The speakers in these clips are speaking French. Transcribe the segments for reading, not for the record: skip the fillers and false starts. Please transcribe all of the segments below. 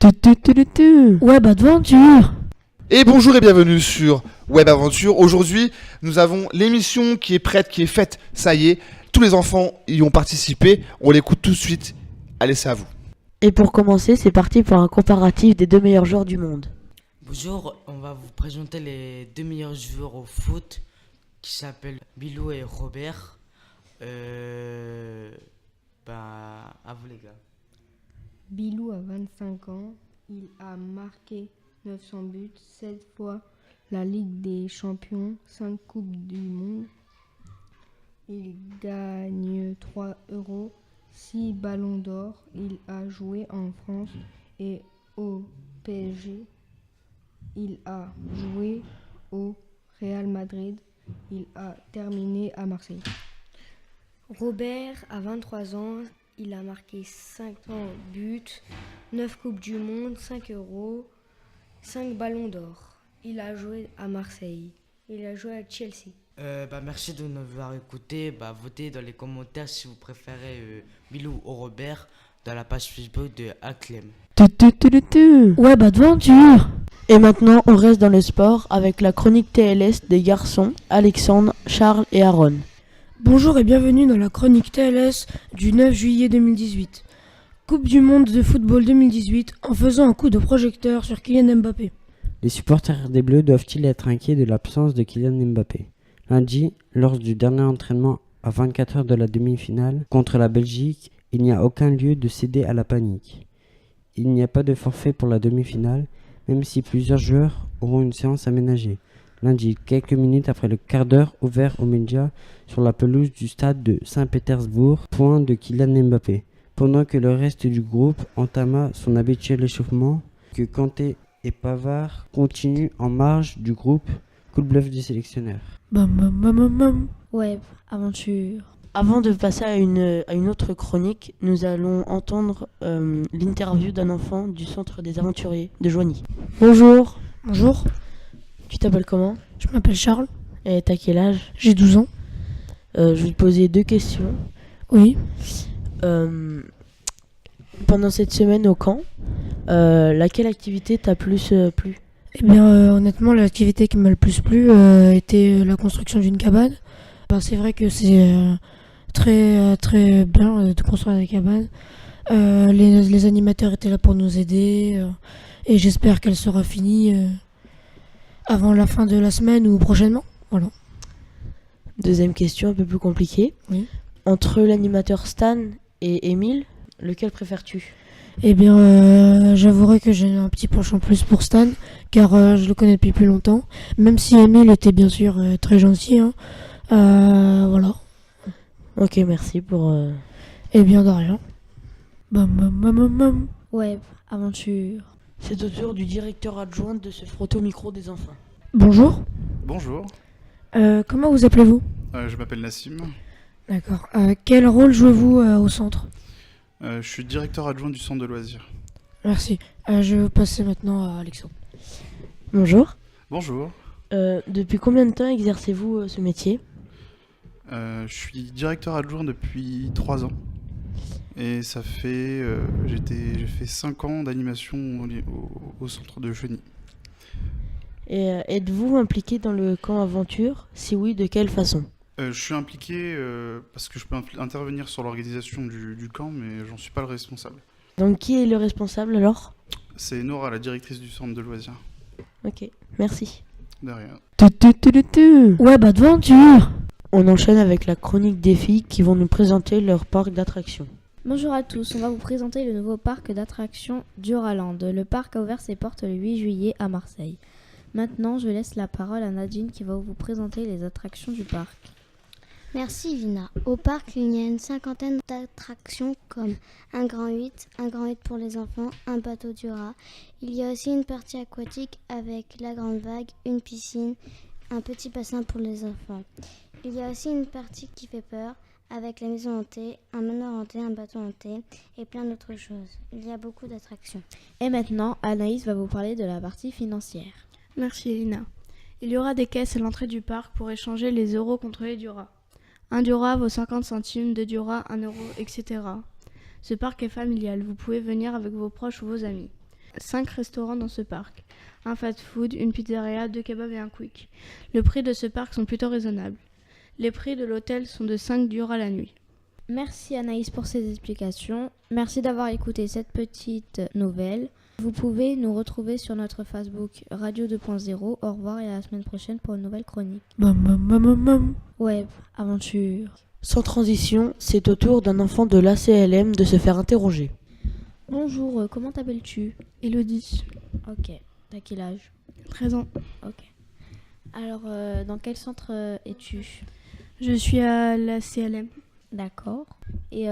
Web Aventure. Et bonjour et bienvenue sur Web Aventure. Aujourd'hui, nous avons l'émission qui est prête, qui est faite. Ça y est, tous les enfants y ont participé. On l'écoute tout de suite. Allez, c'est à vous. Et pour commencer, c'est parti pour un comparatif des deux meilleurs joueurs du monde. Bonjour, on va vous présenter les deux meilleurs joueurs au foot qui s'appellent Bilou et Robert. À vous les gars. Bilou a 25 ans, il a marqué 900 buts, 7 fois la Ligue des Champions, 5 Coupes du Monde. Il gagne 3 euros, 6 ballons d'or. Il a joué en France et au PSG. Il a joué au Real Madrid. Il a terminé à Marseille. Robert a 23 ans. Il a marqué 500 buts, 9 Coupes du Monde, 5 euros, 5 ballons d'or. Il a joué à Marseille. Il a joué à Chelsea. Merci de nous avoir écoutés. Votez dans les commentaires si vous préférez Bilou ou Robert dans la page Facebook de Acclem. Web Aventure. Et maintenant, on reste dans le sport avec la chronique TLS des garçons Alexandre, Charles et Aaron. Bonjour et bienvenue dans la chronique TLS du 9 juillet 2018. Coupe du monde de football 2018 en faisant un coup de projecteur sur Kylian Mbappé. Les supporters des Bleus doivent-ils être inquiets de l'absence de Kylian Mbappé ? Lundi, lors du dernier entraînement à 24 heures de la demi-finale contre la Belgique, il n'y a aucun lieu de céder à la panique. Il n'y a pas de forfait pour la demi-finale, même si plusieurs joueurs auront une séance aménagée. Lundi, quelques minutes après le quart d'heure ouvert aux médias sur la pelouse du stade de Saint-Pétersbourg, point de Kylian Mbappé. Pendant que le reste du groupe entama son habituel échauffement, que Kanté et Pavard continuent en marge du groupe, coup de bluff du sélectionneur. Web Aventure. Avant de passer à une autre chronique, nous allons entendre l'interview d'un enfant du centre des aventuriers de Joigny. Bonjour. Bonjour, Tu t'appelles comment ? je m'appelle Charles, Et t'as quel âge ? j'ai 12 ans. Je vais te poser deux questions. Oui, Pendant cette semaine au camp, laquelle activité t'a plus plu ? eh bien honnêtement l'activité qui m'a le plus plu était la construction d'une cabane. C'est vrai que c'est très bien de construire des cabanes. Les animateurs étaient là pour nous aider et j'espère qu'elle sera finie avant la fin de la semaine ou prochainement. Voilà. Deuxième question un peu plus compliquée. Oui. Entre l'animateur Stan et Émile, lequel préfères-tu ? Eh bien, j'avouerai que j'ai un petit penchant plus pour Stan, car je le connais depuis plus longtemps. Même si Emile était bien sûr très gentil, hein. Voilà. Ok, merci pour... Eh bien, de rien. Web Aventure. C'est au tour du directeur adjoint de se frotter au micro des enfants. Bonjour. Bonjour, Comment vous appelez-vous ? je m'appelle Nassim, D'accord. Quel rôle jouez-vous au centre ? je suis directeur adjoint du centre de loisirs. Merci. Je vais passer maintenant à Alexandre. Bonjour. Bonjour, Depuis combien de temps exercez-vous ce métier ? je suis directeur adjoint depuis 3 ans et ça fait, j'ai fait 5 ans d'animation au centre de Cheny. Et êtes-vous impliqué dans le camp aventure ? Si oui, de quelle façon ? Je suis impliqué parce que je peux intervenir sur l'organisation du camp, mais j'en suis pas le responsable. Donc qui est le responsable alors ? C'est Nora, la directrice du centre de loisirs. Ok, merci. De rien. Web Aventure. On enchaîne avec la chronique des filles qui vont nous présenter leur parc d'attractions. Bonjour à tous, on va vous présenter le nouveau parc d'attractions Duraland. Le parc a ouvert ses portes le 8 juillet à Marseille. Maintenant, je laisse la parole à Nadine qui va vous présenter les attractions du parc. Merci Lina. Au parc, il y a une cinquantaine d'attractions comme un grand 8 pour les enfants, un bateau du rat. Il y a aussi une partie aquatique avec la grande vague, une piscine, un petit bassin pour les enfants. Il y a aussi une partie qui fait peur avec la maison hantée, un manoir hanté, un bateau hanté et plein d'autres choses. Il y a beaucoup d'attractions. Et maintenant, Anaïs va vous parler de la partie financière. Merci Lina. Il y aura des caisses à l'entrée du parc pour échanger les euros contre les duras. Un dura vaut 50 centimes, 2 duras, 1 euro, etc. Ce parc est familial, vous pouvez venir avec vos proches ou vos amis. 5 restaurants dans ce parc. Un fast-food, une pizzeria, 2 kebabs et un quick. Le prix de ce parc sont plutôt raisonnables. Les prix de l'hôtel sont de 5 € la nuit. Merci Anaïs pour ces explications. Merci d'avoir écouté cette petite nouvelle. Vous pouvez nous retrouver sur notre Facebook Radio 2.0. Au revoir et à la semaine prochaine pour une nouvelle chronique. Web Aventure. Sans transition, c'est au tour d'un enfant de l'ACLM de se faire interroger. Bonjour, comment t'appelles-tu? Elodie, Ok. T'as quel âge? 13 ans. Ok. Alors, dans quel centre es-tu? Je suis à la CLM. D'accord. Et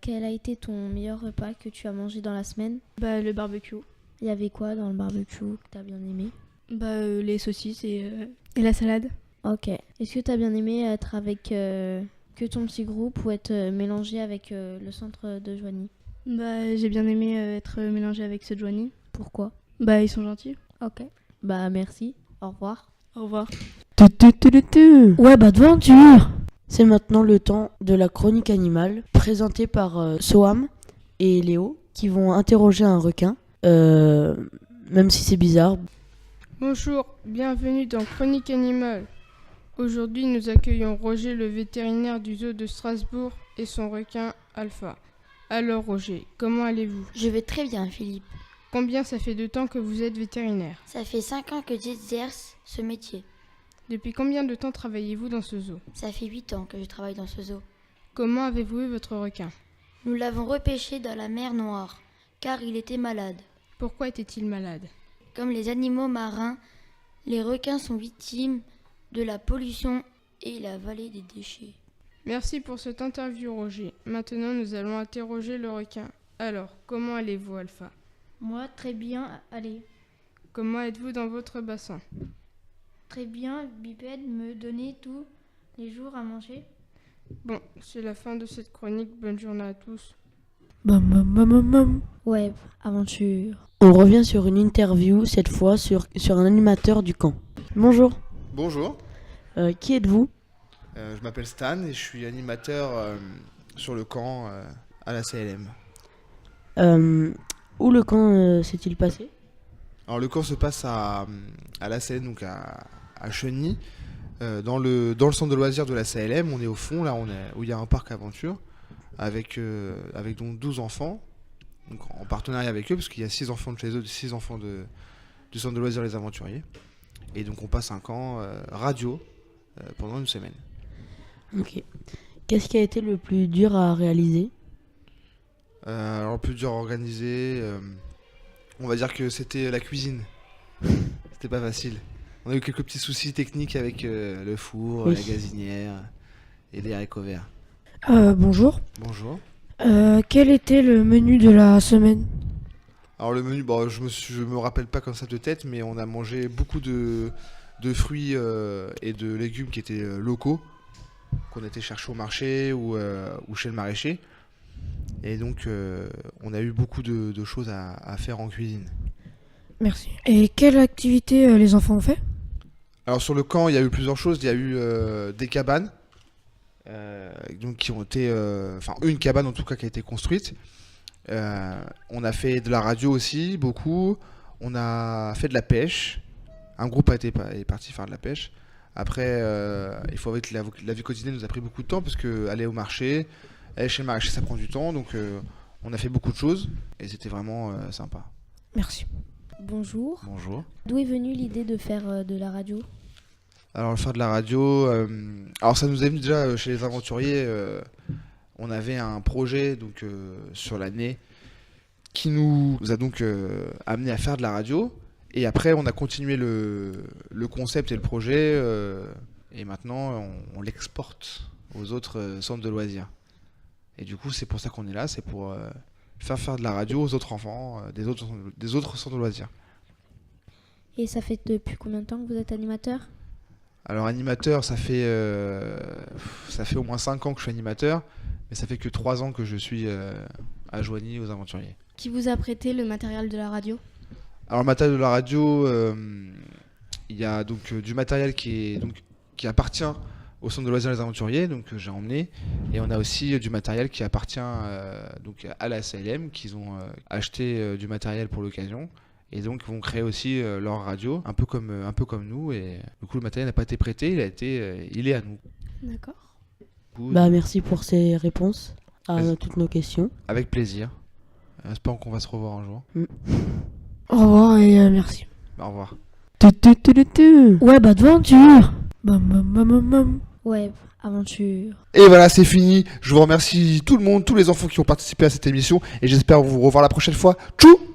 quel a été ton meilleur repas que tu as mangé dans la semaine? Le barbecue. Il y avait quoi dans le barbecue que t'as bien aimé? Les saucisses et la salade. Ok. Est-ce que t'as bien aimé être avec que ton petit groupe ou être mélangé avec le centre de Joigny? J'ai bien aimé être mélangé avec ceux de Joigny. Pourquoi? Ils sont gentils. Ok. Merci. Au revoir. Au revoir. Web Aventure. C'est maintenant le temps de la chronique animale, présentée par Soham et Léo, qui vont interroger un requin, même si c'est bizarre. Bonjour, bienvenue dans Chronique Animale. Aujourd'hui, nous accueillons Roger, le vétérinaire du zoo de Strasbourg, et son requin Alpha. Alors Roger, comment allez-vous? Je vais très bien, Philippe. Combien ça fait de temps que vous êtes vétérinaire? Ça fait 5 ans que j'exerce ce métier. Depuis combien de temps travaillez-vous dans ce zoo? Ça fait 8 ans que je travaille dans ce zoo. Comment avez-vous eu votre requin? Nous l'avons repêché dans la mer Noire, car il était malade. Pourquoi était-il malade? Comme les animaux marins, les requins sont victimes de la pollution et il a avalé des déchets. Merci pour cette interview, Roger. Maintenant, nous allons interroger le requin. Alors, comment allez-vous, Alpha? Moi, très bien, allez. Comment êtes-vous dans votre bassin? Très bien, Bipède me donnait tous les jours à manger. Bon, c'est la fin de cette chronique. Bonne journée à tous. Web Aventure. On revient sur une interview, cette fois sur un animateur du camp. Bonjour. Bonjour. Qui êtes-vous? Je m'appelle Stan et je suis animateur sur le camp à la CLM. Où le camp s'est-il passé? Alors le camp se passe à la CLM, donc à Cheny, dans le centre de loisirs de la CLM. On est au fond, là où il y a un parc aventure, avec donc 12 enfants, donc en partenariat avec eux, parce qu'il y a 6 enfants de chez eux, 6 enfants du centre de loisirs Les Aventuriers. Et donc on passe un camp radio pendant une semaine. Ok. Qu'est-ce qui a été le plus dur à réaliser? Alors le plus dur à organiser, on va dire que c'était la cuisine. C'était pas facile. On a eu quelques petits soucis techniques avec le four, Oui. la gazinière et les haricots verts. Bonjour. Bonjour. Quel était le menu de la semaine? Alors le menu, je me rappelle pas comme ça de tête, mais on a mangé beaucoup de fruits et de légumes qui étaient locaux, qu'on était chercher au marché ou chez le maraîcher. Et donc on a eu beaucoup de choses à faire en cuisine. Merci. Et quelle activité les enfants ont fait? Alors sur le camp, il y a eu plusieurs choses. Il y a eu des cabanes, donc qui ont été, une cabane en tout cas qui a été construite. On a fait de la radio aussi, beaucoup. On a fait de la pêche. Un groupe est parti faire de la pêche. Après, il faut avouer que la vie quotidienne nous a pris beaucoup de temps parce que aller au marché, aller chez le maraîcher, ça prend du temps. Donc on a fait beaucoup de choses et c'était vraiment sympa. Merci. Bonjour. Bonjour. D'où est venue l'idée de faire de la radio? Alors faire de la radio, alors ça nous est venu déjà chez les aventuriers. On avait un projet donc sur l'année qui nous a donc amené à faire de la radio. Et après on a continué le concept et le projet et maintenant on l'exporte aux autres centres de loisirs. Et du coup c'est pour ça qu'on est là, c'est pour faire de la radio aux autres enfants des autres centres de loisirs. Et ça fait depuis combien de temps que vous êtes animateur? Alors animateur, ça fait au moins 5 ans que je suis animateur, mais ça fait que 3 ans que je suis à Joigny aux Aventuriers. Qui vous a prêté le matériel de la radio? Alors le matériel de la radio, il y a donc du matériel qui appartient au centre de loisirs Les Aventuriers, donc j'ai emmené. Et on a aussi du matériel qui appartient donc à la SALM, qu'ils ont acheté du matériel pour l'occasion. Et donc vont créer aussi leur radio, un peu comme nous. Et du coup, le matériel n'a pas été prêté, il est à nous. D'accord. Bah, merci pour ces réponses à toutes nos questions. Avec plaisir. J'espère qu'on va se revoir un jour. Au revoir et merci. Au revoir. Web Adventure. Bam, bam, bam, bam, bam. Web Aventure. Et voilà, c'est fini. Je vous remercie tout le monde, tous les enfants qui ont participé à cette émission. Et j'espère vous revoir la prochaine fois. Tchou!